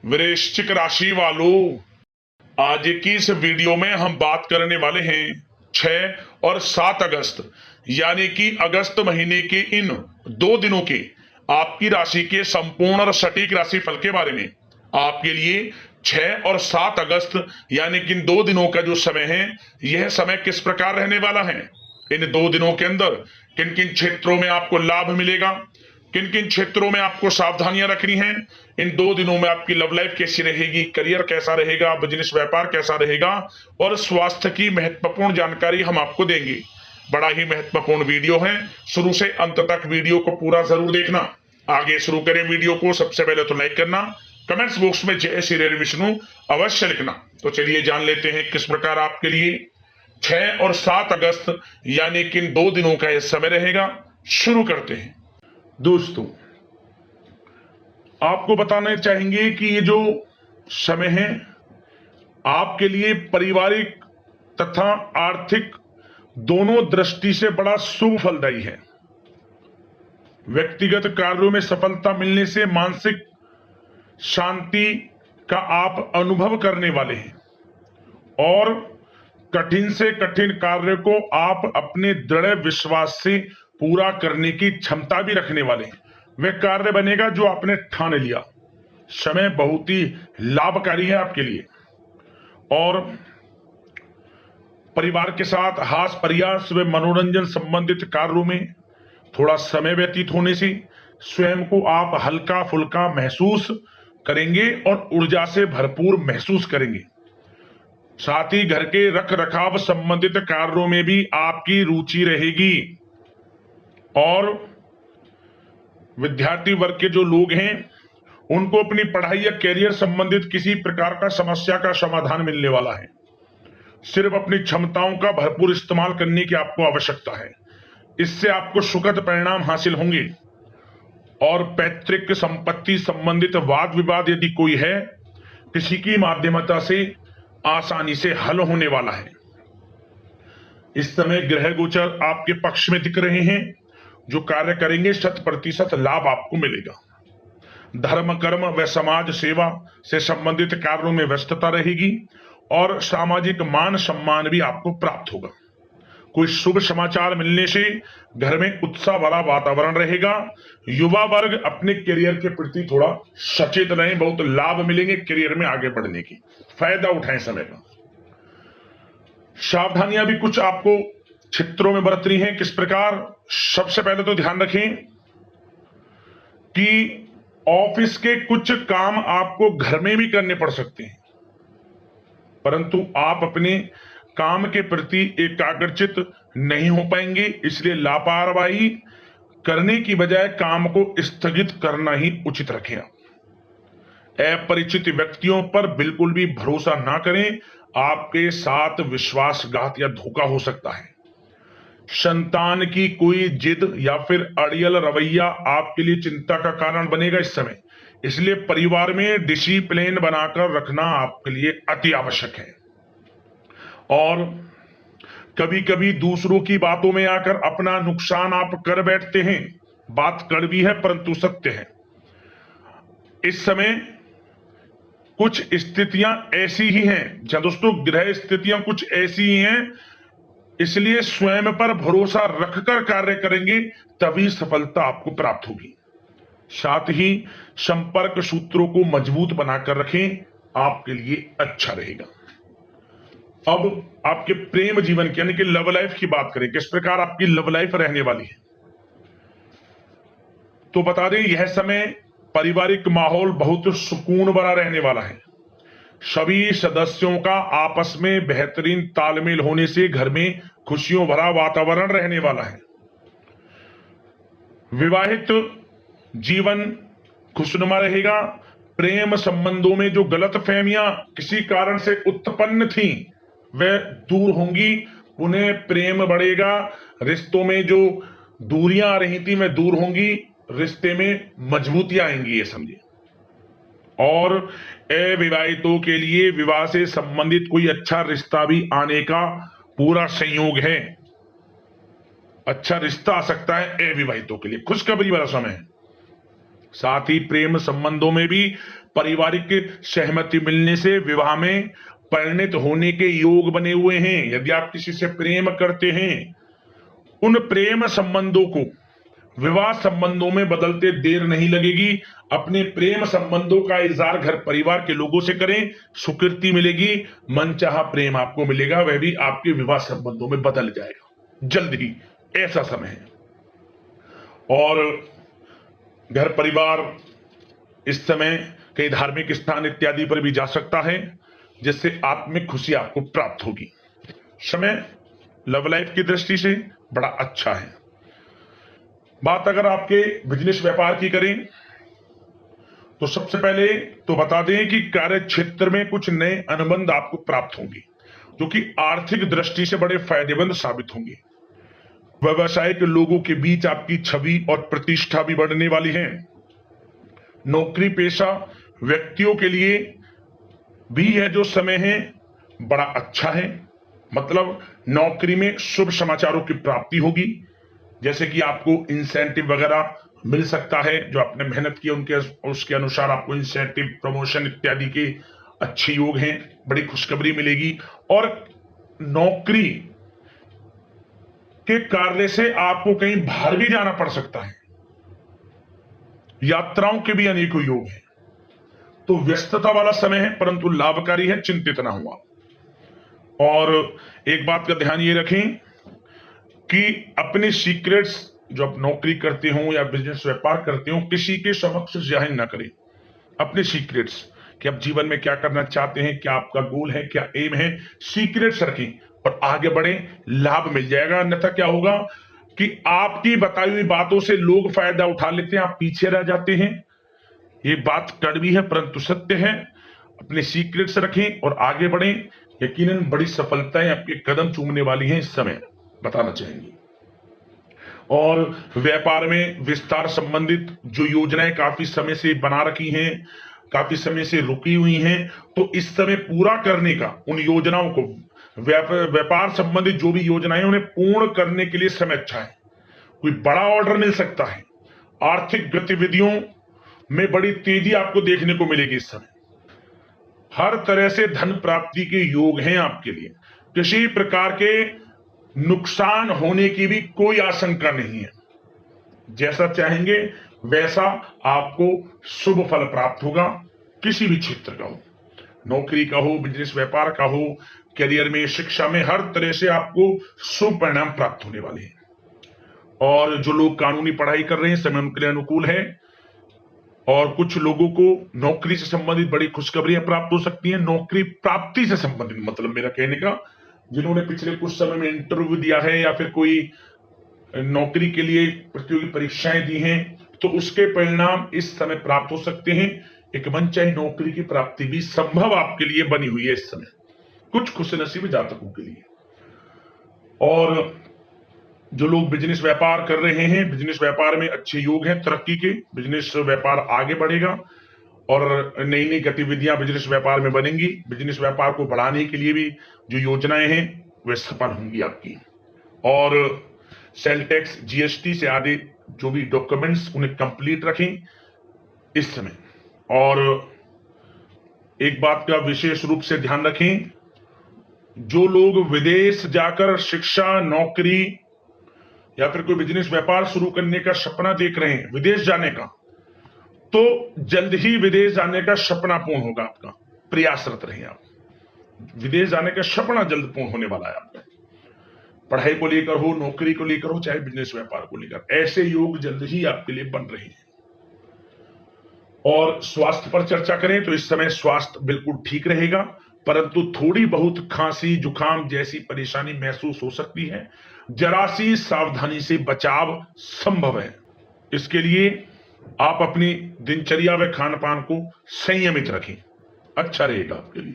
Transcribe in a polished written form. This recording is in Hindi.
वृश्चिक राशि वालों, आज की इस वीडियो में हम बात करने वाले हैं 6 और 7 अगस्त यानी कि अगस्त महीने के इन 2 दिनों के आपकी राशि के संपूर्ण और सटीक राशि फल के बारे में। आपके लिए 6 और 7 अगस्त यानी कि इन 2 दिनों का जो समय है, यह समय किस प्रकार रहने वाला है। इन 2 दिनों के अंदर किन किन क्षेत्रों में आपको लाभ मिलेगा, किन किन क्षेत्रों में आपको सावधानियां रखनी है। इन 2 दिनों में आपकी लव लाइफ कैसी रहेगी, करियर कैसा रहेगा, बिजनेस व्यापार कैसा रहेगा और स्वास्थ्य की महत्वपूर्ण जानकारी हम आपको देंगे। बड़ा ही महत्वपूर्ण वीडियो है, शुरू से अंत तक वीडियो को पूरा जरूर देखना। आगे शुरू करें वीडियो को, सबसे पहले तो लाइक करना, कमेंट्स बॉक्स में जय श्री हरि विष्णु अवश्य लिखना। तो चलिए जान लेते हैं किस प्रकार आपके लिए 6 और 7 अगस्त यानी कि इन 2 दिनों का यह समय रहेगा। शुरू करते हैं। दोस्तों, आपको बताना चाहेंगे कि ये जो समय है आपके लिए पारिवारिक तथा आर्थिक दोनों दृष्टि से बड़ा शुभ फलदायी है। व्यक्तिगत कार्यों में सफलता मिलने से मानसिक शांति का आप अनुभव करने वाले हैं और कठिन से कठिन कार्य को आप अपने दृढ़ विश्वास से पूरा करने की क्षमता भी रखने वाले हैं। वह कार्य बनेगा जो आपने ठान लिया। समय बहुत ही लाभकारी है आपके लिए और परिवार के साथ हास्य प्रयास व मनोरंजन संबंधित कार्यों में थोड़ा समय व्यतीत होने से स्वयं को आप हल्का फुल्का महसूस करेंगे और ऊर्जा से भरपूर महसूस करेंगे। साथ ही घर के रख रखाव संबंधित कार्यों में भी आपकी रुचि रहेगी और विद्यार्थी वर्ग के जो लोग हैं उनको अपनी पढ़ाई या कैरियर संबंधित किसी प्रकार का समस्या का समाधान मिलने वाला है। सिर्फ अपनी क्षमताओं का भरपूर इस्तेमाल करने की आपको आवश्यकता है। इससे आपको सुखद परिणाम हासिल होंगे और पैतृक संपत्ति संबंधित वाद विवाद यदि कोई है, किसी की माध्यमता से आसानी से हल होने वाला है। इस समय ग्रह गोचर आपके पक्ष में दिख रहे हैं। जो कार्य करेंगे 100% लाभ आपको मिलेगा। धर्म कर्म व समाज सेवा से संबंधित कार्यों में व्यस्तता रहेगी और सामाजिक मान सम्मान भी आपको प्राप्त होगा। कोई शुभ समाचार मिलने से घर में उत्साह वाला वातावरण रहेगा। युवा वर्ग अपने करियर के प्रति थोड़ा सचेत रहें, बहुत लाभ मिलेंगे करियर में आगे बढ़ने की, फायदा उठाएं समय का। सावधानियां भी कुछ आपको क्षेत्रों में बरतनी है। किस प्रकार? सबसे पहले तो ध्यान रखें कि ऑफिस के कुछ काम आपको घर में भी करने पड़ सकते हैं, परंतु आप अपने काम के प्रति एकाग्रचित नहीं हो पाएंगे। इसलिए लापरवाही करने की बजाय काम को स्थगित करना ही उचित रखें। अपरिचित व्यक्तियों पर बिल्कुल भी भरोसा ना करें, आपके साथ विश्वासघात या धोखा हो सकता है। संतान की कोई जिद या फिर अड़ियल रवैया आपके लिए चिंता का कारण बनेगा इस समय। इसलिए परिवार में डिसिप्लिन बनाकर रखना आपके लिए अति आवश्यक है। और कभी कभी दूसरों की बातों में आकर अपना नुकसान आप कर बैठते हैं। बात कड़वी है परंतु सत्य है। इस समय कुछ स्थितियां ऐसी ही हैं, जहां दोस्तों ग्रह स्थितियां कुछ ऐसी ही हैं, इसलिए स्वयं पर भरोसा रखकर कार्य करेंगे तभी सफलता आपको प्राप्त होगी। साथ ही संपर्क सूत्रों को मजबूत बनाकर रखें, आपके लिए अच्छा रहेगा। अब आपके प्रेम जीवन की यानी कि लव लाइफ की बात करें, किस प्रकार आपकी लव लाइफ रहने वाली है। तो बता दें, यह समय पारिवारिक माहौल बहुत सुकून भरा रहने वाला है। सभी सदस्यों का आपस में बेहतरीन तालमेल होने से घर में खुशियों भरा वातावरण रहने वाला है। विवाहित जीवन खुशनुमा रहेगा। प्रेम संबंधों में जो गलतफहमियां किसी कारण से उत्पन्न थी वह दूर होंगी, पुनः प्रेम बढ़ेगा। रिश्तों में जो दूरियां आ रही थी वह दूर होंगी, रिश्ते में मजबूतियां आएंगी, ये समझिए। और अविवाहितों के लिए विवाह से संबंधित कोई अच्छा रिश्ता भी आने का पूरा संयोग है। अच्छा रिश्ता आ सकता है अविवाहितों के लिए, खुशखबरी वाला समय है। साथ ही प्रेम संबंधों में भी पारिवारिक सहमति मिलने से विवाह में परिणत होने के योग बने हुए हैं। यदि आप किसी से प्रेम करते हैं, उन प्रेम संबंधों को विवाह संबंधों में बदलते देर नहीं लगेगी। अपने प्रेम संबंधों का इजहार घर परिवार के लोगों से करें, स्वीकृति मिलेगी, मनचाहा प्रेम आपको मिलेगा, वह भी आपके विवाह संबंधों में बदल जाएगा जल्द ही। ऐसा समय है। और घर परिवार इस समय कई धार्मिक स्थान इत्यादि पर भी जा सकता है, जिससे आत्मिक खुशी आपको प्राप्त होगी। समय लव लाइफ की दृष्टि से बड़ा अच्छा है। बात अगर आपके बिजनेस व्यापार की करें तो सबसे पहले तो बता दें कि कार्य क्षेत्र में कुछ नए अनुबंध आपको प्राप्त होंगे, जो कि आर्थिक दृष्टि से बड़े फायदेमंद साबित होंगे। व्यवसायिक लोगों के बीच आपकी छवि और प्रतिष्ठा भी बढ़ने वाली है। नौकरी पेशा व्यक्तियों के लिए भी यह जो समय है बड़ा अच्छा है। मतलब नौकरी में शुभ समाचारों की प्राप्ति होगी, जैसे कि आपको इंसेंटिव वगैरह मिल सकता है, जो आपने मेहनत की उनके उसके अनुसार आपको इंसेंटिव, प्रमोशन इत्यादि के अच्छे योग हैं, बड़ी खुशखबरी मिलेगी। और नौकरी के कार्य से आपको कहीं बाहर भी जाना पड़ सकता है, यात्राओं के भी अनेकों योग हैं। तो व्यस्तता वाला समय है, परंतु लाभकारी है, चिंतित ना हुआ। और एक बात का ध्यान ये रखें कि अपने सीक्रेट्स जो आप नौकरी करते हो या बिजनेस व्यापार करते हो, किसी के समक्ष जाहिर ना करें अपने सीक्रेट्स, कि आप जीवन में क्या करना चाहते हैं, क्या आपका गोल है, क्या एम है। सीक्रेट्स रखें और आगे बढ़े, लाभ मिल जाएगा। अन्यथा क्या होगा कि आपकी बताई हुई बातों से लोग फायदा उठा लेते हैं, आप पीछे रह जाते हैं। ये बात कड़वी है परंतु सत्य है। अपने सीक्रेट्स रखें और आगे बढ़ें। यकीनन बड़ी सफलताएं आपके कदम चूमने वाली हैं इस समय, बताना चाहेंगे। और व्यापार में विस्तार संबंधित जो योजनाएं काफी समय से बना रखी हैं, काफी समय से रुकी हुई हैं, तो इस समय पूरा करने का, उन योजनाओं को, व्यापार संबंधित जो भी योजनाएं उन्हें पूर्ण करने के लिए समय अच्छा है। कोई बड़ा ऑर्डर मिल सकता है। आर्थिक गतिविधियों में बड़ी तेजी आपको देखने को मिलेगी इस समय। हर तरह से धन प्राप्ति के योग हैं आपके लिए। किसी प्रकार के नुकसान होने की भी कोई आशंका नहीं है। जैसा चाहेंगे वैसा आपको शुभ फल प्राप्त होगा। किसी भी क्षेत्र का हो, नौकरी का हो, बिजनेस व्यापार का हो, करियर में, शिक्षा में, हर तरह से आपको शुभ परिणाम प्राप्त होने वाले हैं। और जो लोग कानूनी पढ़ाई कर रहे हैं, समय उनके लिए अनुकूल है। और कुछ लोगों को नौकरी से संबंधित बड़ी खुशखबरियां प्राप्त हो सकती हैं। नौकरी प्राप्ति से संबंधित मतलब मेरा कहने का, जिन्होंने पिछले कुछ समय में इंटरव्यू दिया है या फिर कोई नौकरी के लिए प्रतियोगी परीक्षाएं दी हैं, तो उसके परिणाम इस समय प्राप्त हो सकते हैं। एक मनचाही नौकरी की प्राप्ति भी संभव आपके लिए बनी हुई है इस समय, कुछ खुशनसीब जातकों के लिए। और जो लोग बिजनेस व्यापार कर रहे हैं, बिजनेस व्यापार में अच्छे योग हैं तरक्की के। बिजनेस व्यापार आगे बढ़ेगा और नई नई गतिविधियां बिजनेस व्यापार में बनेंगी। बिजनेस व्यापार को बढ़ाने के लिए भी जो योजनाएं हैं वे सफल होंगी आपकी। और सेल टैक्स, जीएसटी से आदि जो भी डॉक्यूमेंट्स, उन्हें कंप्लीट रखें इस समय। और एक बात का विशेष रूप से ध्यान रखें, जो लोग विदेश जाकर शिक्षा, नौकरी या फिर कोई बिजनेस व्यापार शुरू करने का सपना देख रहे हैं, विदेश जाने का, तो जल्द ही विदेश जाने का सपना पूर्ण होगा आपका। प्रयासरत रहिए आप। विदेश जाने का सपना जल्द पूर्ण होने वाला है आपका। पढ़ाई को लेकर हो, नौकरी को लेकर हो, चाहे बिजनेस व्यापार को लेकर, ऐसे योग जल्द ही आपके लिए बन रहे हैं। और स्वास्थ्य पर चर्चा करें तो इस समय स्वास्थ्य बिल्कुल ठीक रहेगा, परंतु थोड़ी बहुत खांसी, जुकाम जैसी परेशानी महसूस हो सकती है। जरा सी सावधानी से बचाव संभव है। इसके लिए आप अपनी दिनचर्या व खान पान को संयमित रखें, अच्छा रहेगा आपके लिए।